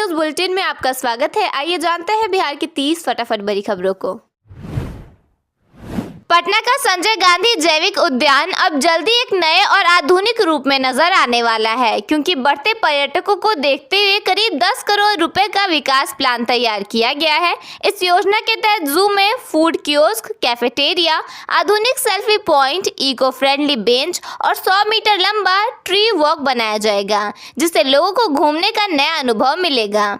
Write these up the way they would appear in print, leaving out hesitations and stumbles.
News bulletin में आपका स्वागत है। आइए जानते हैं बिहार की 30 फटाफट बड़ी खबरों को। पटना का संजय गांधी जैविक उद्यान अब जल्दी एक नए और आधुनिक रूप में नजर आने वाला है, क्योंकि बढ़ते पर्यटकों को देखते हुए करीब 10 करोड़ रुपए का विकास प्लान तैयार किया गया है। इस योजना के तहत जू में फूड कियोस्क, कैफेटेरिया, आधुनिक selfie point, eco friendly bench और 100 मीटर लंबा ट्री वॉक बनाया जाएगा, जिससे लोगों को घूमने का नया अनुभव मिलेगा।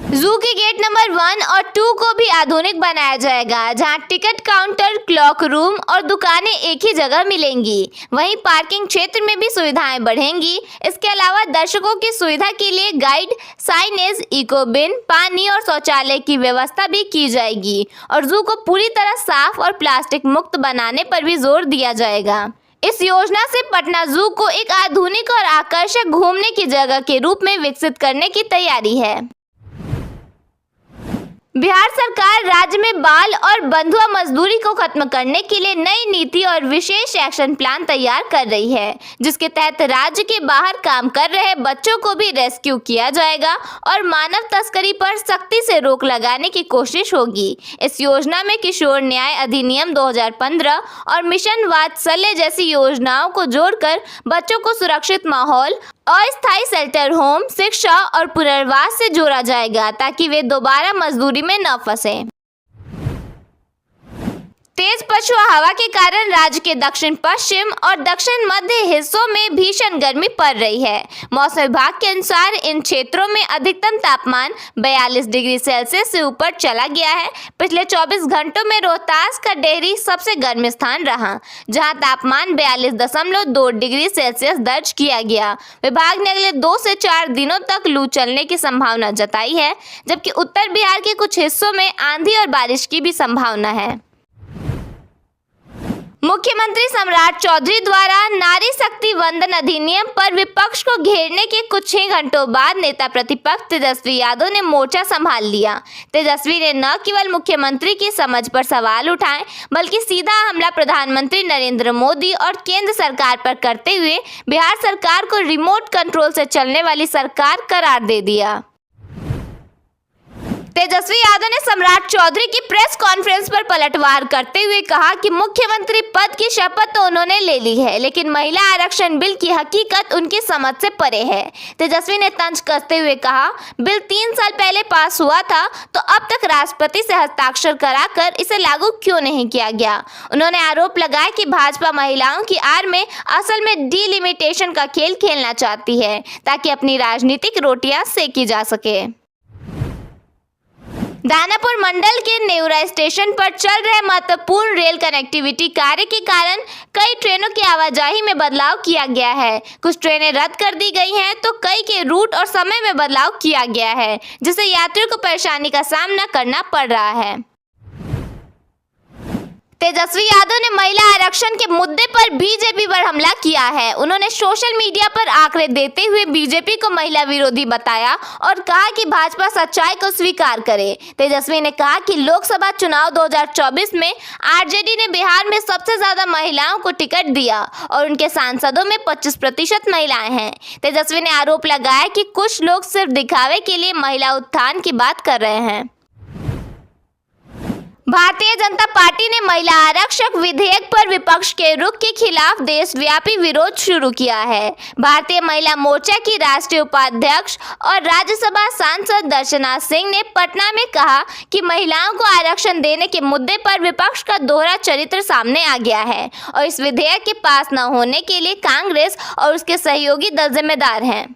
जू के गेट नंबर 1 और 2 को भी आधुनिक बनाया जाएगा, जहां टिकट काउंटर, क्लॉक रूम और दुकानें एक ही जगह मिलेंगी। वहीं पार्किंग क्षेत्र में भी सुविधाएं बढ़ेंगी। इसके अलावा दर्शकों की सुविधा के लिए गाइड, साइनेज, इको बिन, पानी और शौचालय की व्यवस्था भी की जाएगी और जू को पूरी तरह साफ और प्लास्टिक मुक्त बनाने पर भी जोर दिया जाएगा। इस योजना से पटना जू को एक आधुनिक और आकर्षक घूमने की जगह के रूप में विकसित करने की तैयारी है। बिहार सरकार राज्य में बाल और बंधुआ मजदूरी को खत्म करने के लिए नई नीति और विशेष एक्शन प्लान तैयार कर रही है, जिसके तहत राज्य के बाहर काम कर रहे बच्चों को भी रेस्क्यू किया जाएगा और मानव तस्करी पर सख्ती से रोक लगाने की कोशिश होगी। इस योजना में किशोर न्याय अधिनियम 2015 और मिशन वात्सल्य जैसी योजनाओं को जोड़कर बच्चों को सुरक्षित माहौल, अस्थायी शेल्टर होम, शिक्षा और पुनर्वास से जोड़ा जाएगा, ताकि वे दोबारा मजदूरी में न फंसे। तेज पछुआ हवा के कारण राज्य के दक्षिण पश्चिम और दक्षिण मध्य हिस्सों में भीषण गर्मी पड़ रही है। मौसम विभाग के अनुसार इन क्षेत्रों में अधिकतम तापमान 42 डिग्री सेल्सियस से ऊपर चला गया है। पिछले 24 घंटों में रोहतास का डेहरी सबसे गर्म स्थान रहा, जहां तापमान 42.2 डिग्री सेल्सियस दर्ज किया गया। विभाग ने अगले 2 से 4 दिनों तक लू चलने की संभावना जताई है, जबकि उत्तर बिहार के कुछ हिस्सों में आंधी और बारिश की भी संभावना है। मुख्यमंत्री सम्राट चौधरी द्वारा नारी शक्ति वंदन अधिनियम पर विपक्ष को घेरने के कुछ ही घंटों बाद नेता प्रतिपक्ष तेजस्वी यादव ने मोर्चा संभाल लिया। तेजस्वी ने न केवल मुख्यमंत्री की समझ पर सवाल उठाए, बल्कि सीधा हमला प्रधानमंत्री नरेंद्र मोदी और केंद्र सरकार पर करते हुए बिहार सरकार को रिमोट कंट्रोल से चलने वाली सरकार करार दे दिया। तेजस्वी यादव ने सम्राट चौधरी की प्रेस कॉन्फ्रेंस पर पलटवार करते हुए कहा कि मुख्यमंत्री पद की शपथ तो उन्होंने ले ली है, लेकिन महिला आरक्षण बिल की हकीकत उनकी समझ से परे है। तेजस्वी ने तंज कसते हुए कहा, बिल 3 साल पहले पास हुआ था, तो अब तक राष्ट्रपति से हस्ताक्षर कराकर इसे लागू क्यों नहीं किया गया। उन्होंने आरोप लगाया कि भाजपा महिलाओं की आड़ में असल में डिलिमिटेशन का खेल खेलना चाहती है, ताकि अपनी राजनीतिक रोटियां सेकी जा सके। दानापुर मंडल के नेवरा स्टेशन पर चल रहे महत्वपूर्ण रेल कनेक्टिविटी कार्य के कारण कई ट्रेनों की आवाजाही में बदलाव किया गया है। कुछ ट्रेनें रद्द कर दी गई हैं, तो कई के रूट और समय में बदलाव किया गया है, जिससे यात्रियों को परेशानी का सामना करना पड़ रहा है। तेजस्वी यादव ने महिला आरक्षण के मुद्दे पर बीजेपी पर हमला किया है। उन्होंने सोशल मीडिया पर आंकड़े देते हुए बीजेपी को महिला विरोधी बताया और कहा कि भाजपा सच्चाई को स्वीकार करे। तेजस्वी ने कहा कि लोकसभा चुनाव 2024 में आरजेडी ने बिहार में सबसे ज्यादा महिलाओं को टिकट दिया और उनके सांसदों में 25% महिलाएं हैं। तेजस्वी ने आरोप लगाया कि कुछ लोग सिर्फ दिखावे के लिए महिला उत्थान की बात कर रहे हैं। भारतीय जनता पार्टी ने महिला आरक्षक विधेयक पर विपक्ष के रुख के खिलाफ देशव्यापी विरोध शुरू किया है। भारतीय महिला मोर्चा की राष्ट्रीय उपाध्यक्ष और राज्यसभा सांसद दर्शना सिंह ने पटना में कहा कि महिलाओं को आरक्षण देने के मुद्दे पर विपक्ष का दोहरा चरित्र सामने आ गया है और इस विधेयक के पास न होने के लिए कांग्रेस और उसके सहयोगी दल जिम्मेदार हैं।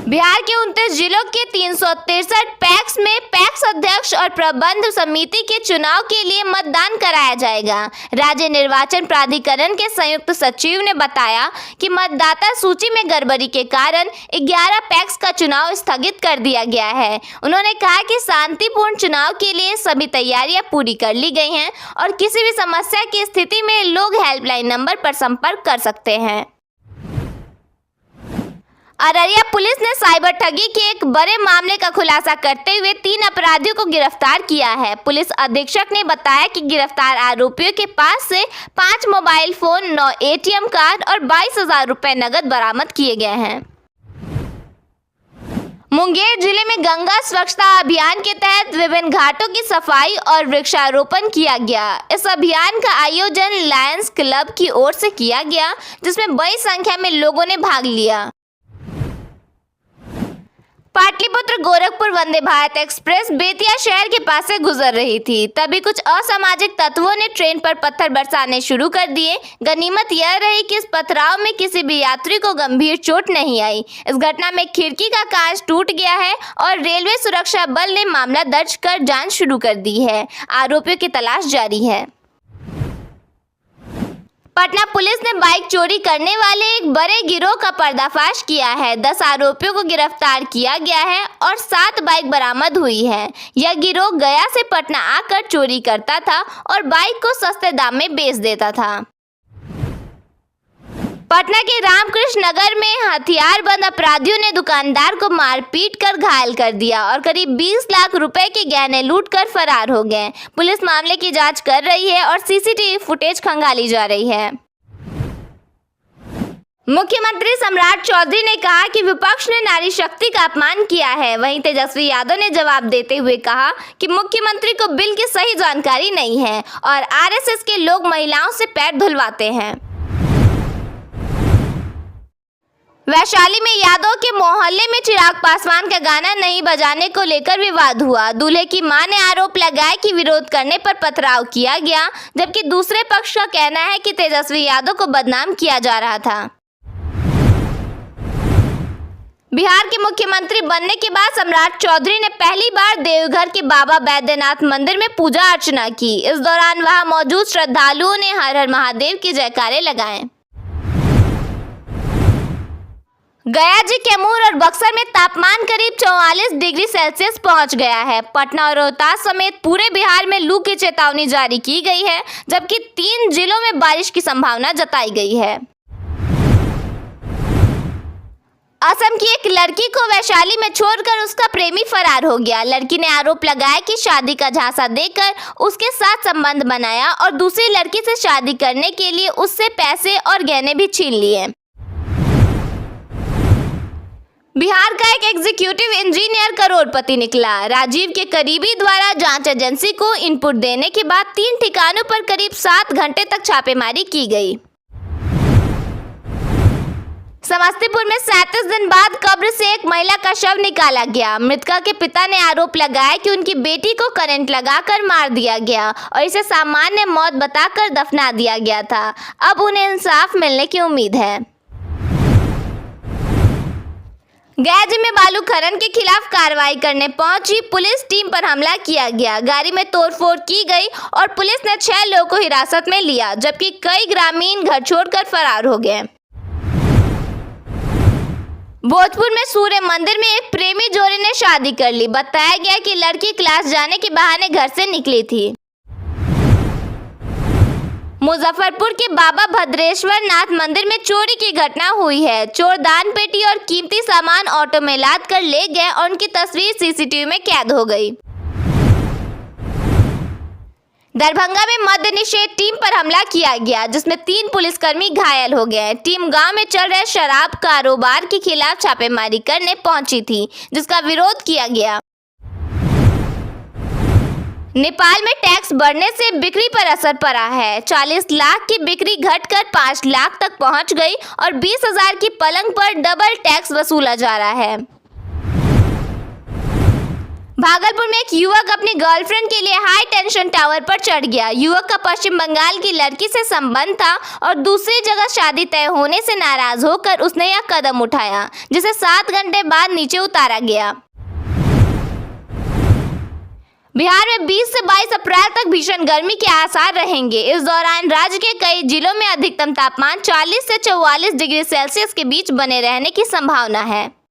बिहार के 29 जिलों के 363 पैक्स में पैक्स अध्यक्ष और प्रबंध समिति के चुनाव के लिए मतदान कराया जाएगा। राज्य निर्वाचन प्राधिकरण के संयुक्त सचिव ने बताया कि मतदाता सूची में गड़बड़ी के कारण 11 पैक्स का चुनाव स्थगित कर दिया गया है। उन्होंने कहा कि शांतिपूर्ण चुनाव के लिए सभी तैयारियां पूरी कर ली गई हैं और किसी भी समस्या की स्थिति में लोग हेल्पलाइन नंबर पर संपर्क कर सकते हैं। अररिया पुलिस ने साइबर ठगी के एक बड़े मामले का खुलासा करते हुए 3 अपराधियों को गिरफ्तार किया है। पुलिस अधीक्षक ने बताया कि गिरफ्तार आरोपियों के पास से 5 मोबाइल फोन, 9 एटीएम कार्ड और 22,000 रुपए नकद बरामद किए गए हैं। मुंगेर जिले में गंगा स्वच्छता अभियान के तहत विभिन्न घाटों की सफाई और वृक्षारोपण किया गया। इस अभियान का आयोजन लायंस क्लब की ओर से किया गया, जिसमें बड़ी संख्या में लोगों ने भाग लिया। पाटलिपुत्र गोरखपुर वंदे भारत एक्सप्रेस बेतिया शहर के पास से गुजर रही थी, तभी कुछ असामाजिक तत्वों ने ट्रेन पर पत्थर बरसाने शुरू कर दिए। गनीमत यह रही कि इस पथराव में किसी भी यात्री को गंभीर चोट नहीं आई। इस घटना में खिड़की का कांच टूट गया है और रेलवे सुरक्षा बल ने मामला दर्ज कर जांच शुरू कर दी है। आरोपियों की तलाश जारी है। पटना पुलिस ने बाइक चोरी करने वाले एक बड़े गिरोह का पर्दाफाश किया है। 10 आरोपियों को गिरफ्तार किया गया है और 7 बाइक बरामद हुई है। यह गिरोह गया से पटना आकर चोरी करता था और बाइक को सस्ते दाम में बेच देता था। पटना के रामकृष्ण नगर में हथियारबंद अपराधियों ने दुकानदार को मारपीट कर घायल कर दिया और करीब 20 लाख रुपए के गहने लूटकर फरार हो गए। पुलिस मामले की जांच कर रही है और सीसीटीवी फुटेज खंगाली जा रही है। मुख्यमंत्री सम्राट चौधरी ने कहा कि विपक्ष ने नारी शक्ति का अपमान किया है। वहीं तेजस्वी यादव ने जवाब देते हुए कहा कि मुख्यमंत्री को बिल की सही जानकारी नहीं है और आरएसएस के लोग महिलाओं से पैर धुलवाते हैं। वैशाली में यादव के मोहल्ले में चिराग पासवान का गाना नहीं बजाने को लेकर विवाद हुआ। दूल्हे की मां ने आरोप लगाया कि विरोध करने पर पथराव किया गया, जबकि दूसरे पक्ष का कहना है कि तेजस्वी यादव को बदनाम किया जा रहा था। बिहार के मुख्यमंत्री बनने के बाद सम्राट चौधरी ने पहली बार देवघर के बाबा बैद्यनाथ मंदिर में पूजा अर्चना की। इस दौरान वहां मौजूद श्रद्धालुओं ने हर हर महादेव की जयकारे लगाए। गया जी, कैमूर और बक्सर में तापमान करीब 44 डिग्री सेल्सियस पहुंच गया है। पटना और रोहतास समेत पूरे बिहार में लू की चेतावनी जारी की गई है, जबकि 3 जिलों में बारिश की संभावना जताई गई है। असम की एक लड़की को वैशाली में छोड़कर उसका प्रेमी फरार हो गया। लड़की ने आरोप लगाया कि शादी का झांसा देकर उसके साथ संबंध बनाया और दूसरी लड़की से शादी करने के लिए उससे पैसे और गहने भी छीन लिए। बिहार का एक एग्जीक्यूटिव इंजीनियर करोड़पति निकला। राजीव के करीबी द्वारा जांच एजेंसी को इनपुट देने के बाद 3 ठिकानों पर करीब 7 घंटे तक छापेमारी की गई। समस्तीपुर में 37 दिन बाद कब्र से एक महिला का शव निकाला गया। मृतका के पिता ने आरोप लगाया कि उनकी बेटी को करंट लगाकर मार दिया गया और इसे सामान्य मौत बताकर दफना दिया गया था। अब उन्हें इंसाफ मिलने की उम्मीद है। गया जिले में बालू खनन के खिलाफ कार्रवाई करने पहुंची पुलिस टीम पर हमला किया गया। गाड़ी में तोड़फोड़ की गई और पुलिस ने 6 लोगों को हिरासत में लिया, जबकि कई ग्रामीण घर छोड़कर फरार हो गए। भोजपुर में सूर्य मंदिर में एक प्रेमी जोड़ी ने शादी कर ली। बताया गया कि लड़की क्लास जाने के बहाने घर से निकली थी। मुजफ्फरपुर के बाबा भद्रेश्वर नाथ मंदिर में चोरी की घटना हुई है। चोर दान पेटी और कीमती सामान ऑटो में लाद कर ले गए और उनकी तस्वीर सीसीटीवी में कैद हो गई। दरभंगा में मद्य निषेध टीम पर हमला किया गया, जिसमें 3 पुलिसकर्मी घायल हो गए। टीम गांव में चल रहे शराब कारोबार के खिलाफ छापेमारी करने पहुंची थी, जिसका विरोध किया गया। नेपाल में टैक्स बढ़ने से बिक्री पर असर पड़ा है। 40 लाख की बिक्री घटकर 5 लाख तक पहुंच गई और 20,000 की पलंग पर डबल टैक्स वसूला जा रहा है। भागलपुर में एक युवक अपनी गर्लफ्रेंड के लिए हाई टेंशन टावर पर चढ़ गया। युवक का पश्चिम बंगाल की लड़की से संबंध था और दूसरी जगह शादी तय होने से नाराज होकर उसने यह कदम उठाया, जिसे 7 घंटे बाद नीचे उतारा गया। बिहार में 20 से 22 अप्रैल तक भीषण गर्मी के आसार रहेंगे। इस दौरान राज्य के कई जिलों में अधिकतम तापमान 40 से 44 डिग्री सेल्सियस के बीच बने रहने की संभावना है।